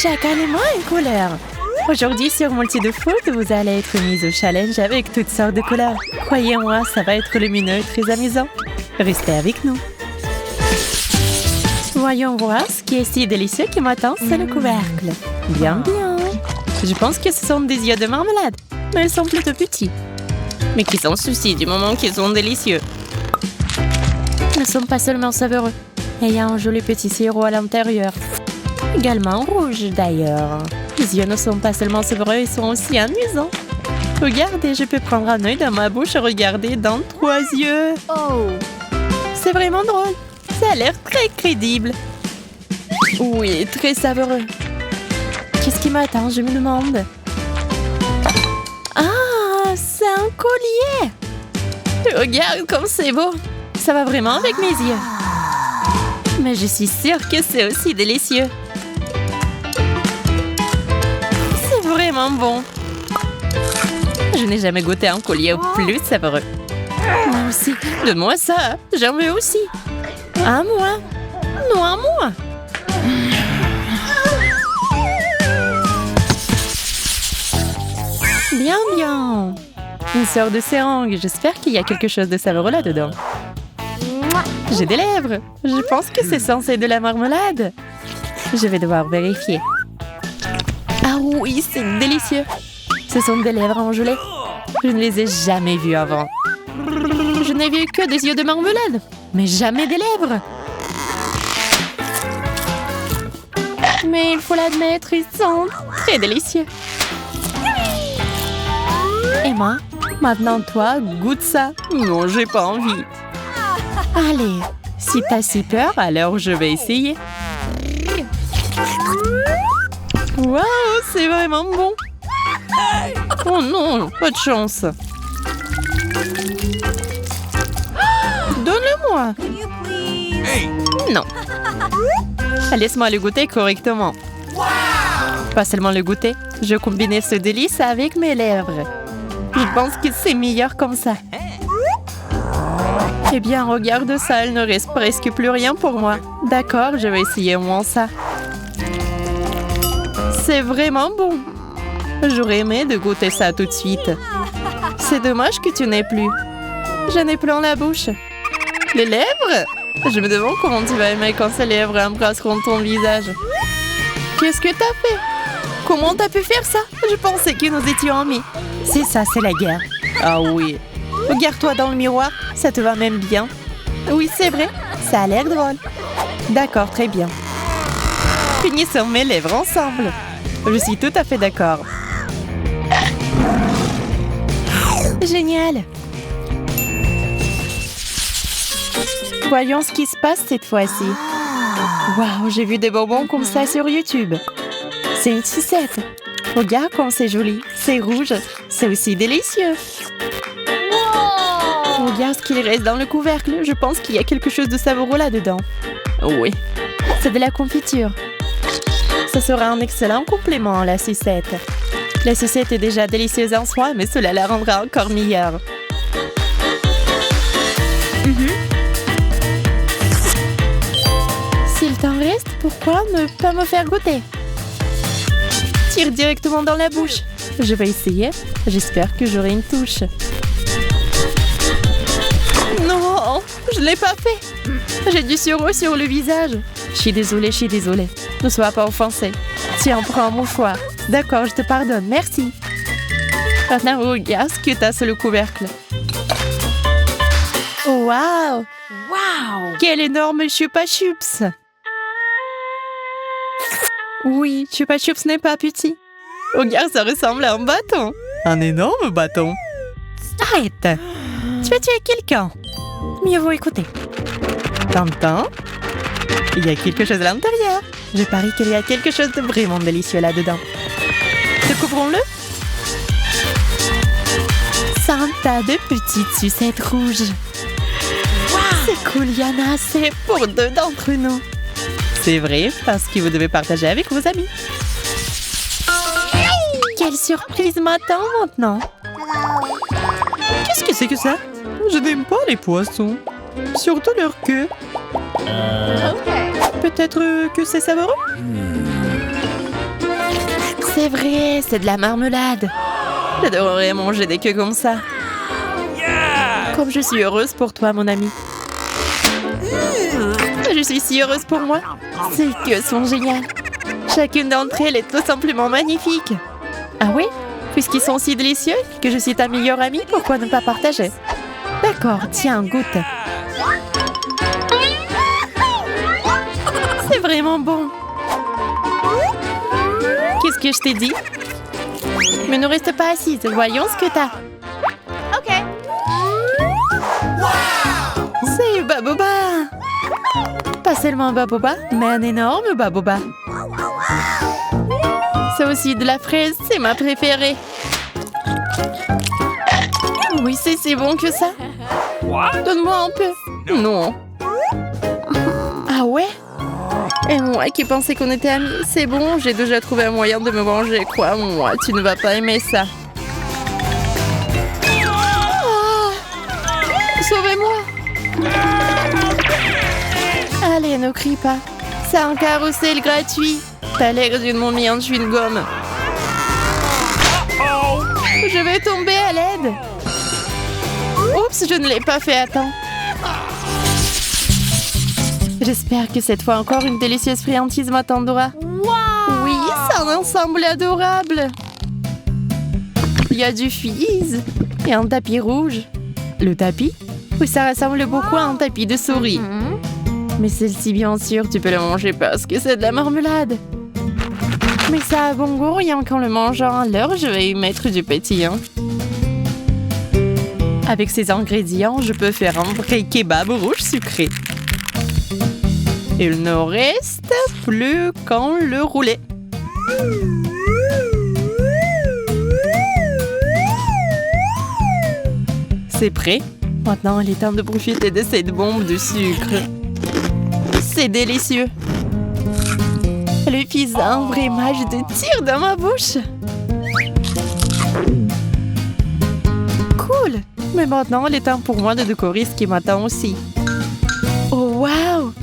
Chaque aliment a une couleur. Aujourd'hui, sur Multi de Foot, vous allez être mis au challenge avec toutes sortes de couleurs. Croyez-moi, ça va être lumineux et très amusant. Restez avec nous. Voyons voir ce qui est si délicieux qui m'attend, c'est le couvercle. Bien, bien. Je pense que ce sont des yeux de marmelade, mais ils sont plutôt petits. Mais qui s'en soucie du moment qu'ils sont délicieux. Ils ne sont pas seulement savoureux, et il y a un joli petit sirop à l'intérieur. Également rouge d'ailleurs. Les yeux ne sont pas seulement savoureux, ils sont aussi amusants. Regardez, je peux prendre un œil dans ma bouche et regarder dans 3 yeux. Oh! C'est vraiment drôle. Ça a l'air très crédible. Oui, très savoureux. Qu'est-ce qui m'attend, je me demande? Ah, c'est un collier! Regarde comme c'est beau. Ça va vraiment avec mes yeux. Mais je suis sûre que c'est aussi délicieux. C'est vraiment bon. Je n'ai jamais goûté un collier au plus savoureux. Moi aussi. Donne-moi ça. J'en veux aussi. À moi. Non, à moi. Bien, bien. Une sorte de seringue. J'espère qu'il y a quelque chose de savoureux là-dedans. J'ai des lèvres. Je pense que c'est censé être de la marmelade. Je vais devoir vérifier. Ah oui, c'est délicieux. Ce sont des lèvres en gelée. Je ne les ai jamais vues avant. Je n'ai vu que des yeux de marmelade, mais jamais des lèvres. Mais il faut l'admettre, ils sont très délicieux. Emma, maintenant toi, goûte ça. Non, j'ai pas envie. Allez, si t'as si peur, alors je vais essayer. Waouh, c'est vraiment bon. Oh non, pas de chance. Donne-le-moi. Non. Laisse-moi le goûter correctement. Pas seulement le goûter, je combinais ce délice avec mes lèvres. Je pense que c'est meilleur comme ça. Eh bien, regarde ça, il ne reste presque plus rien pour moi. D'accord, je vais essayer au moins ça. C'est vraiment bon. J'aurais aimé de goûter ça tout de suite. C'est dommage que tu n'aies plus. J'en ai plein la bouche. Les lèvres? Je me demande comment tu vas aimer quand ces lèvres embrasseront ton visage. Qu'est-ce que t'as fait? Comment t'as pu faire ça? Je pensais que nous étions amis. C'est ça, c'est la guerre. Ah oui. Regarde-toi dans le miroir, ça te va même bien. Oui, c'est vrai, ça a l'air drôle. D'accord, très bien. Finissons mes lèvres ensemble. Je suis tout à fait d'accord. Génial. Voyons ce qui se passe cette fois-ci. Waouh, j'ai vu des bonbons comme ça sur YouTube. C'est une sucette. Regarde comme c'est joli. C'est rouge. C'est aussi délicieux. Regarde ce qu'il reste dans le couvercle. Je pense qu'il y a quelque chose de savoureux là-dedans. Oui. C'est de la confiture. Ce sera un excellent complément à la sucette. La sucette est déjà délicieuse en soi, mais cela la rendra encore meilleure. S'il t'en reste, pourquoi ne pas me faire goûter? Tire directement dans la bouche. Je vais essayer. J'espère que j'aurai une touche. Non, je ne l'ai pas fait. J'ai du sureau sur le visage. Je suis désolée. Ne sois pas offensée. Tiens, prends un mouchoir. D'accord, je te pardonne, merci. Maintenant, regarde ce que t'as sur le couvercle. Waouh! Waouh! Quel énorme Chupa Chups! Oui, Chupa Chups n'est pas petit. Regarde, ça ressemble à un bâton. Un énorme bâton. Arrête! Tu vas tuer quelqu'un. Mieux vaut écouter. Tintin, il y a quelque chose à l'intérieur. Je parie qu'il y a quelque chose de vraiment délicieux là-dedans. Découvrons-le. C'est un tas de petites sucettes rouges. Wow. C'est cool, Yana. C'est pour 2 d'entre nous. C'est vrai, parce que vous devez partager avec vos amis. Quelle surprise m'attend maintenant. Qu'est-ce que c'est que ça? Je n'aime pas les poissons. Surtout leur queue. Peut-être que c'est savoureux? C'est vrai, c'est de la marmelade. J'adorerais manger des queues comme ça. Comme je suis heureuse pour toi, mon ami. Je suis si heureuse pour moi. Ces queues sont géniales. Chacune d'entre elles est tout simplement magnifique. Ah oui? Puisqu'ils sont si délicieux que je suis ta meilleure amie, pourquoi ne pas partager? D'accord, tiens, goûte. C'est vraiment bon. Qu'est-ce que je t'ai dit? Mais ne reste pas assise, voyons ce que t'as. Ok. C'est Baboba. Pas seulement un Baboba, mais un énorme Baboba. C'est aussi de la fraise, c'est ma préférée. Oui, c'est si bon que ça. Donne-moi un peu. Non. Ah ouais? Et moi qui pensais qu'on était amis, c'est bon, j'ai déjà trouvé un moyen de me venger. Quoi, moi, tu ne vas pas aimer ça. Oh, sauvez-moi. Allez, ne crie pas. C'est un carrousel gratuit. T'as l'air d'une momie en chewing-gum. Je vais tomber à l'aide. Oups, je ne l'ai pas fait à temps. J'espère que cette fois encore une délicieuse friandise m'attendra. Oui, c'est un ensemble adorable. Il y a du fizz et un tapis rouge. Le tapis? Oui, ça ressemble beaucoup à un tapis de souris. Mais celle-ci, bien sûr, tu peux le manger parce que c'est de la marmelade. Mais ça a bon goût, rien qu'en le mangeant. Alors, je vais y mettre du pétillant. Avec ces ingrédients, je peux faire un vrai kebab rouge sucré. Il ne reste plus qu'à le rouler. C'est prêt. Maintenant, il est temps de profiter de cette bombe de sucre. C'est délicieux. Le fizz a un vrai match de tir dans ma bouche. Cool. Mais maintenant, il est temps pour moi de décorer ce qui m'attend aussi. Oh, wow!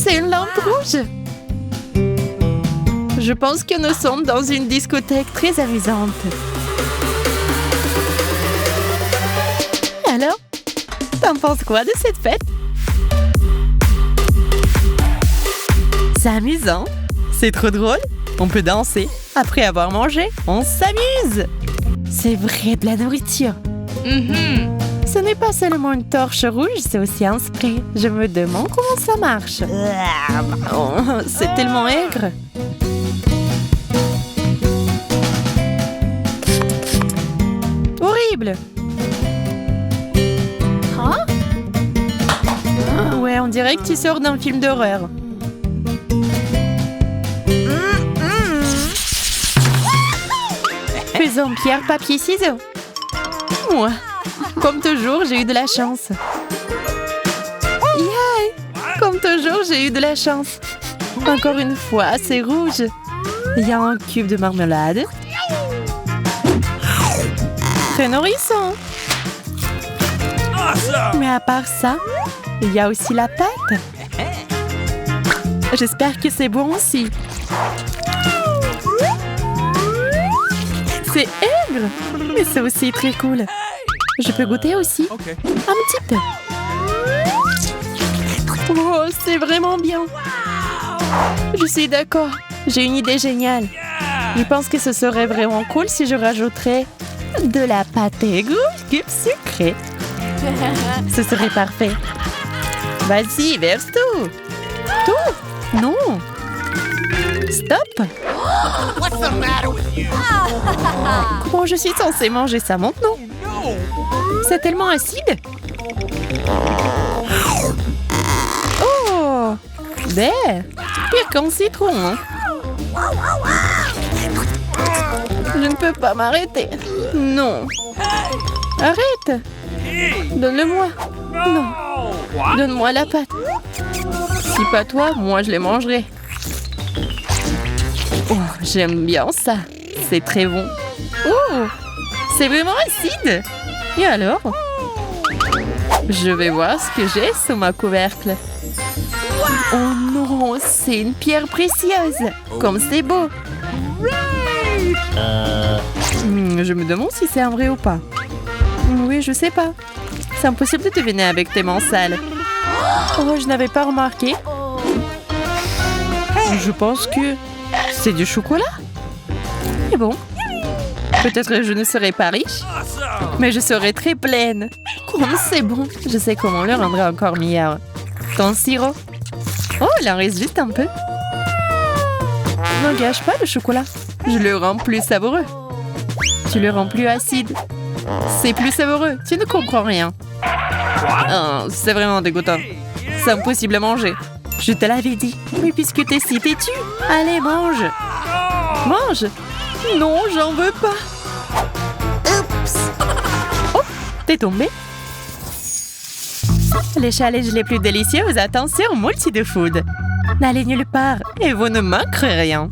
C'est une lampe rouge. Je pense que nous sommes dans une discothèque très amusante. Alors, t'en penses quoi de cette fête? C'est amusant. C'est trop drôle. On peut danser. Après avoir mangé, on s'amuse. C'est vrai, de la nourriture. Ce n'est pas seulement une torche rouge, c'est aussi un spray. Je me demande comment ça marche. Oh, c'est tellement aigre. Horrible. Ouais, on dirait que tu sors d'un film d'horreur. Faisons pierre, papier, ciseaux. Moi, comme toujours, j'ai eu de la chance. Yeah! Comme toujours, j'ai eu de la chance. Encore une fois, c'est rouge. Il y a un cube de marmelade. Très nourrissant. Mais à part ça, il y a aussi la pâte. J'espère que c'est bon aussi. C'est aigre, mais c'est aussi très cool. Je peux goûter aussi. Un petit peu. Oh, c'est vraiment bien. Je suis d'accord. J'ai une idée géniale. Je pense que ce serait vraiment cool si je rajouterais de la pâte aigre au cube sucré. Ce serait parfait. Vas-y, verse tout. Tout? Non. Stop. Comment je suis censée manger ça maintenant? C'est tellement acide. Oh, pire qu'un citron. Hein. Je ne peux pas m'arrêter. Non. Arrête. Donne-le-moi. Non. Donne-moi la pâte. Si pas toi, moi je les mangerai. Oh, j'aime bien ça. C'est très bon. Oh, c'est vraiment acide. Et alors? Je vais voir ce que j'ai sous ma couvercle. Oh non, c'est une pierre précieuse. Comme c'est beau. Je me demande si c'est un vrai ou pas. Oui, je sais pas. C'est impossible de deviner avec tes mains sales. Oh, je n'avais pas remarqué. Je pense que c'est du chocolat. Et bon, peut-être je ne serai pas riche, mais je serai très pleine. Comme c'est bon. Je sais comment le rendre encore meilleur. Ton sirop. Oh, il en reste juste un peu. N'engage pas le chocolat. Je le rends plus savoureux. Tu le rends plus acide. C'est plus savoureux. Tu ne comprends rien. Oh, c'est vraiment dégoûtant. C'est impossible à manger. Je te l'avais dit. Mais puisque t'es si têtu, allez, mange. Mange. Non, j'en veux pas. Oups. Oh, t'es tombé. Les challenges les plus délicieux, attention, multi de food. N'allez nulle part et vous ne manquerez rien.